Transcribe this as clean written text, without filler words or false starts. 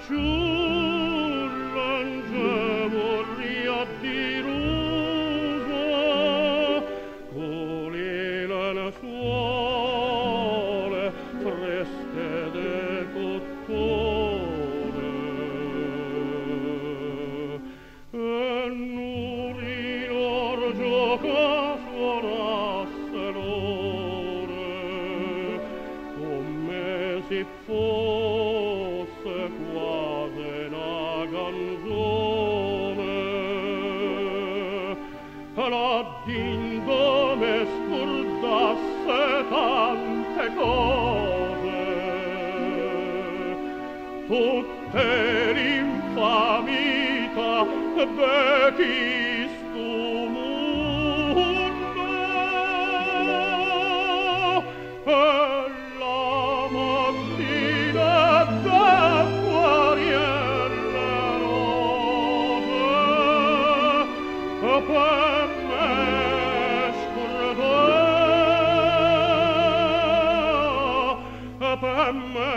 ciurrange vorria di rusa, coli le suole fresche de cottone, e nuri lor gioca suonasse l'ore, come si fosse quasi una canzone. La dindome scordasse tante cose, tutte l'infamita de chi stu mondo, e la mattina da guariere rose, per me scordò, per me